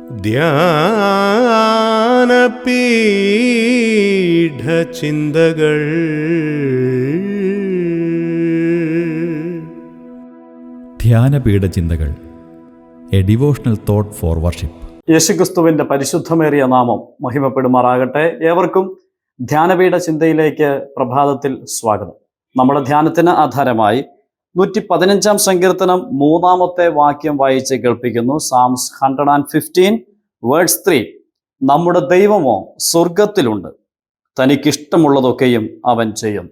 ധ്യാനപീഠചിന്തകൾ. ധ്യാനപീഠചിന്തകൾ, a devotional thought for worship. യേശുക്രിസ്തുവിൻ്റെ പരിശുദ്ധമേറിയ നാമം മഹിമപ്പെടുമാറാകട്ടെ. ഏവർക്കും ധ്യാനപീഠ ചിന്തയിലേക്ക് പ്രഭാതത്തിൽ സ്വാഗതം. നമ്മുടെ ധ്യാനത്തിന് ആധാരമായി 115 സങ്കീർത്തനം 3 വാക്യം വായിച്ച് കേൾപ്പിക്കുന്നു. സാംസ് 115 വേഴ്സ് 3. നമ്മുടെ ദൈവമോ സ്വർഗത്തിലുണ്ട്, തനിക്കിഷ്ടമുള്ളതൊക്കെയും അവൻ ചെയ്യും.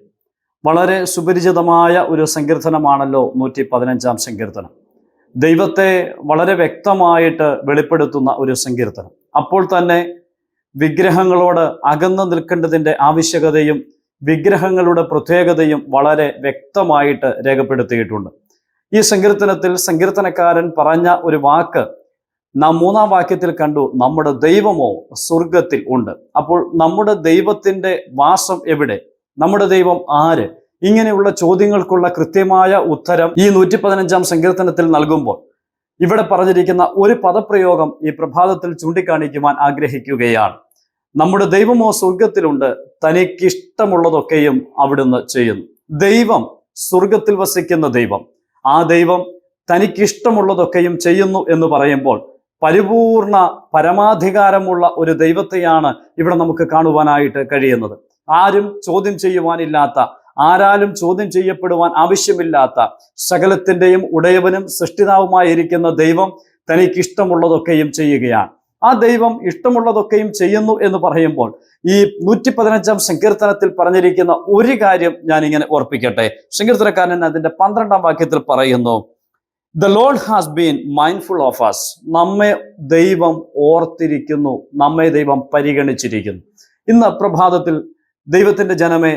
വളരെ സുപരിചിതമായ ഒരു സങ്കീർത്തനമാണല്ലോ 115 സങ്കീർത്തനം. ദൈവത്തെ വളരെ വ്യക്തമായിട്ട് വെളിപ്പെടുത്തുന്ന ഒരു സങ്കീർത്തനം. അപ്പോൾ തന്നെ വിഗ്രഹങ്ങളോട് അകന്നു നിൽക്കേണ്ടതിൻ്റെ ആവശ്യകതയും വിഗ്രഹങ്ങളുടെ പ്രത്യേകതയും വളരെ വ്യക്തമായിട്ട് രേഖപ്പെടുത്തിയിട്ടുണ്ട്. ഈ സങ്കീർത്തനത്തിൽ സങ്കീർത്തനക്കാരൻ പറഞ്ഞ ഒരു വാക്ക് നാം 3 വാക്യത്തിൽ കണ്ടു. നമ്മുടെ ദൈവമോ സ്വർഗത്തിൽ ഉണ്ട്. അപ്പോൾ നമ്മുടെ ദൈവത്തിൻ്റെ വാസം എവിടെ? നമ്മുടെ ദൈവം ആര്? ഇങ്ങനെയുള്ള ചോദ്യങ്ങൾക്കുള്ള കൃത്യമായ ഉത്തരം ഈ 115 സങ്കീർത്തനത്തിൽ നൽകുമ്പോൾ ഇവിടെ പറഞ്ഞിരിക്കുന്ന ഒരു പദപ്രയോഗം ഈ പ്രഭാതത്തിൽ ചൂണ്ടിക്കാണിക്കുവാൻ ആഗ്രഹിക്കുകയാണ്. നമ്മുടെ ദൈവമോ സ്വർഗത്തിലുണ്ട്, തനിക്കിഷ്ടമുള്ളതൊക്കെയും അവിടുന്ന് ചെയ്യുന്നു. ദൈവം സ്വർഗത്തിൽ വസിക്കുന്ന ദൈവം, ആ ദൈവം തനിക്കിഷ്ടമുള്ളതൊക്കെയും ചെയ്യുന്നു എന്ന് പറയുമ്പോൾ പരിപൂർണ പരമാധികാരമുള്ള ഒരു ദൈവത്തെയാണ് ഇവിടെ നമുക്ക് കാണുവാനായിട്ട് കഴിയുന്നത്. ആരും ചോദ്യം ചെയ്യുവാനില്ലാത്ത, ആരാലും ചോദ്യം ചെയ്യപ്പെടുവാൻ ആവശ്യമില്ലാത്ത, സകലത്തിൻ്റെയും ഉടയവനും സൃഷ്ടിതാവുമായിരിക്കുന്ന ദൈവം തനിക്കിഷ്ടമുള്ളതൊക്കെയും ചെയ്യുകയാണ്. ആ ദൈവം ഇഷ്ടമുള്ളതൊക്കെയും ചെയ്യുന്നു എന്ന് പറയുമ്പോൾ ഈ 115 സങ്കീർത്തനത്തിൽ പറഞ്ഞിരിക്കുന്ന ഒരു കാര്യം ഞാൻ ഇങ്ങനെ ഓർപ്പിക്കട്ടെ. സങ്കീർത്തനക്കാരൻ അതിൻ്റെ 12 വാക്യത്തിൽ പറയുന്നു, The Lord has been mindful of us. നമ്മെ ദൈവം ഓർത്തിരിക്കുന്നു, നമ്മെ ദൈവം പരിഗണിച്ചിരിക്കുന്നു. ഇന്ന് പ്രഭാതത്തിൽ ദൈവത്തിൻ്റെ ജനമേ,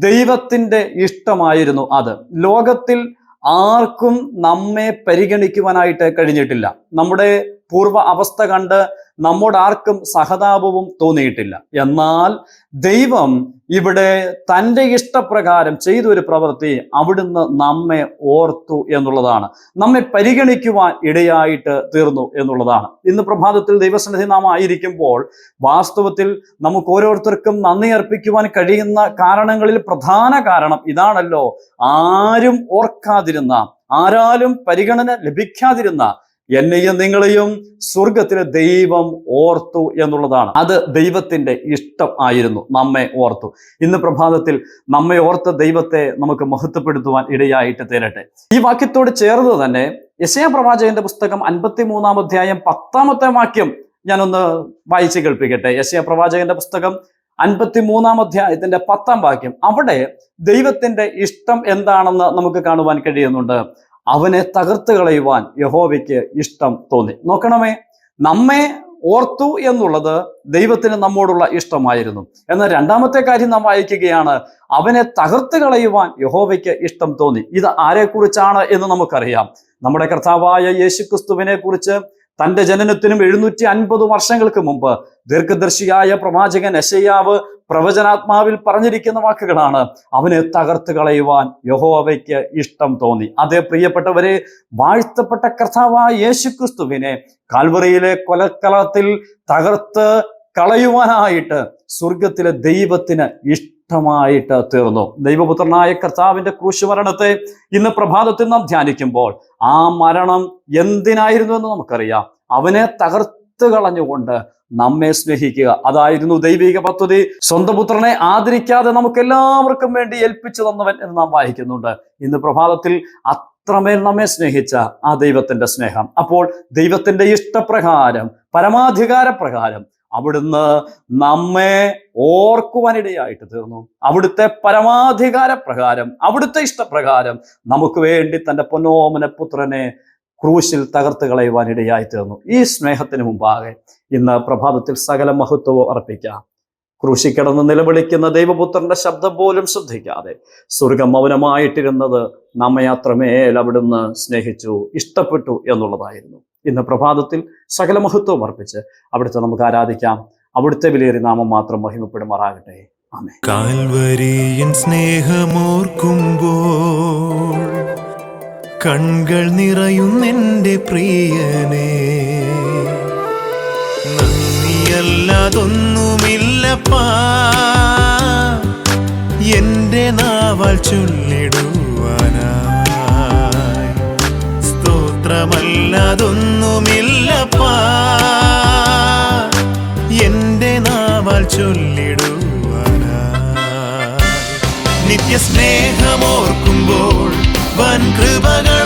ദൈവത്തിൻ്റെ ഇഷ്ടമായിരുന്നു അത്. ലോകത്തിൽ ആർക്കും നമ്മെ പരിഗണിക്കുവാനായിട്ട് കഴിഞ്ഞിട്ടില്ല. നമ്മുടെ പൂർവ്വ അവസ്ഥ കണ്ട് നമ്മോടാർക്കും സഹതാപവും തോന്നിയിട്ടില്ല. എന്നാൽ ദൈവം ഇവിടെ തൻ്റെ ഇഷ്ടപ്രകാരം ചെയ്തൊരു പ്രവൃത്തി അവിടുന്ന് നമ്മെ ഓർത്തു എന്നുള്ളതാണ്, നമ്മെ പരിഗണിക്കുവാൻ ഇടയായിട്ട് തീർന്നു എന്നുള്ളതാണ്. ഇന്ന് പ്രഭാതത്തിൽ ദൈവസന്നിധി നാം ആയിരിക്കുമ്പോൾ വാസ്തവത്തിൽ നമുക്ക് ഓരോരുത്തർക്കും നന്ദി അർപ്പിക്കുവാൻ കഴിയുന്ന കാരണങ്ങളിൽ പ്രധാന കാരണം ഇതാണല്ലോ. ആരും ഓർക്കാതിരുന്ന, ആരാലും പരിഗണന ലഭിക്കാതിരുന്ന എന്നെയും നിങ്ങളെയും സ്വർഗത്തിലെ ദൈവം ഓർത്തു എന്നുള്ളതാണ്. അത് ദൈവത്തിൻ്റെ ഇഷ്ടം ആയിരുന്നു, നമ്മെ ഓർത്തു. ഇന്ന് പ്രഭാതത്തിൽ നമ്മെ ഓർത്ത ദൈവത്തെ നമുക്ക് മഹത്വപ്പെടുത്തുവാൻ ഇടയായിട്ട് തീരട്ടെ. ഈ വാക്യത്തോട് ചേർന്ന് തന്നെ യെശയ്യാ പ്രവാചകന്റെ പുസ്തകം 53 അധ്യായം 10 വാക്യം ഞാനൊന്ന് വായിച്ച് കേൾപ്പിക്കട്ടെ. യെശയ്യാ പ്രവാചകന്റെ പുസ്തകം 53 അധ്യായത്തിന്റെ 10 വാക്യം. അവിടെ ദൈവത്തിന്റെ ഇഷ്ടം എന്താണെന്ന് നമുക്ക് കാണുവാൻ കഴിയുന്നുണ്ട്. അവനെ തകർത്ത് കളയുവാൻ യഹോവയ്ക്ക് ഇഷ്ടം തോന്നി. നോക്കണമേ, നമ്മെ ഓർത്തു എന്നുള്ളത് ദൈവത്തിന് നമ്മോടുള്ള ഇഷ്ടമായിരുന്നു. എന്നാൽ രണ്ടാമത്തെ കാര്യം നാം വായിക്കുകയാണ്, അവനെ തകർത്ത് കളയുവാൻ യഹോവയ്ക്ക് ഇഷ്ടം തോന്നി. ഇത് ആരെക്കുറിച്ചാണ് എന്ന് നമുക്കറിയാം. നമ്മുടെ കർത്താവായ യേശുക്രിസ്തുവിനെ കുറിച്ച് തൻ്റെ ജനനത്തിനും 750 വർഷങ്ങൾക്ക് മുമ്പ് ദീർഘദർശിയായ പ്രവാചകൻ യെശയ്യാവ് പ്രവചനാത്മാവിൽ പറഞ്ഞിരിക്കുന്ന വാക്കുകളാണ്. അവനെ തകർത്ത് കളയുവാൻ യഹോവയ്ക്ക് ഇഷ്ടം തോന്നി. അതേ പ്രിയപ്പെട്ടവരെ, വാഴ്ത്തപ്പെട്ട കർത്താവായ യേശുക്രിസ്തുവിനെ കാൽവറിയിലെ കൊലക്കളത്തിൽ തകർത്ത് കളയുവാനായിട്ട് സ്വർഗത്തിലെ ദൈവത്തിന് ഇഷ്ടമായിട്ട് തീർന്നു. ദൈവപുത്രനായ കർത്താവിന്റെ ക്രൂശുമരണത്തെ ഇന്ന് പ്രഭാതത്തിൽ നാം ധ്യാനിക്കുമ്പോൾ ആ മരണം എന്തിനായിരുന്നു എന്ന് നമുക്കറിയാം. അവനെ തകർത്ത് കളഞ്ഞുകൊണ്ട് നമ്മെ സ്നേഹിക്കുക, അതായിരുന്നു ദൈവിക പദ്ധതി. സ്വന്തം പുത്രനെ ആദരിക്കാതെ നമുക്ക് എല്ലാവർക്കും വേണ്ടി ഏൽപ്പിച്ചു തന്നവൻ എന്ന് നാം വായിക്കുന്നുണ്ട്. ഇന്ന് പ്രഭാതത്തിൽ അത്രമേൽ നമ്മെ സ്നേഹിച്ച ആ ദൈവത്തിന്റെ സ്നേഹം, അപ്പോൾ ദൈവത്തിന്റെ ഇഷ്ടപ്രകാരം, പരമാധികാര പ്രകാരം അവിടുന്ന് നമ്മെ ഓർക്കുവാനിടയായിട്ട് തീർന്നു. അവിടുത്തെ പരമാധികാര പ്രകാരം, അവിടുത്തെ ഇഷ്ടപ്രകാരം നമുക്ക് വേണ്ടി തൻ്റെ പൊന്നോമന പുത്രനെ ക്രൂശിൽ തകർത്ത് കളയുവാനിടയായി തീർന്നു. ഈ സ്നേഹത്തിന് മുമ്പാകെ ഇന്ന് പ്രഭാതത്തിൽ സകല മഹത്വവും അർപ്പിക്കാം. ക്രൂശി കിടന്ന് നിലവിളിക്കുന്ന ദൈവപുത്രന്റെ ശബ്ദം പോലും ശ്രദ്ധിക്കാതെ സ്വർഗം മൗനമായിട്ടിരുന്നത് നമ്മെ അത്രമേൽ അവിടുന്ന് സ്നേഹിച്ചു, ഇഷ്ടപ്പെട്ടു എന്നുള്ളതായിരുന്നു. ഇന്ന് പ്രഭാതത്തിൽ സകല മഹത്വവും അർപ്പിച്ച് അവിടുത്തെ നമുക്ക് ആരാധിക്കാം. അവിടുത്തെ വിലയേറിയ നാമം മാത്രം മഹിമപ്പെടുമാറാകട്ടെ. ആമേൻ. കാൽവരിയിൻ സ്നേഹമോർക്കുമ്പോൾ കൺകൾ നിറയുന്നെൻ്റെ പ്രിയനേ, സ്തോത്രമല്ലാതൊന്നുമില്ലപ്പാ എന്റെ നാവാൽ ചൊല്ലിടുവാനായി. സ്തോത്രമല്ലാതൊന്നുമില്ലപ്പാ എന്റെ നാവാൽ ചൊല്ലിടുവാനായി. നിത്യസ്നേഹമോർക്കുമ്പോൾ വൻ കൃപകൾ